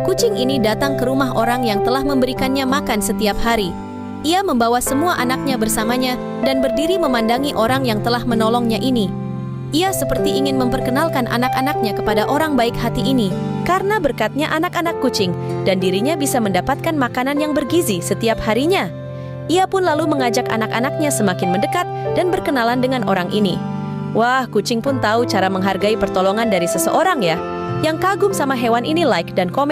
Kucing ini datang ke rumah orang yang telah memberikannya makan setiap hari. Ia membawa semua anaknya bersamanya dan berdiri memandangi orang yang telah menolongnya ini. Ia seperti ingin memperkenalkan anak-anaknya kepada orang baik hati ini, karena berkatnya anak-anak kucing dan dirinya bisa mendapatkan makanan yang bergizi setiap harinya. Ia pun lalu mengajak anak-anaknya semakin mendekat dan berkenalan dengan orang ini. Wah, kucing pun tahu cara menghargai pertolongan dari seseorang ya. Yang kagum sama hewan ini like dan komen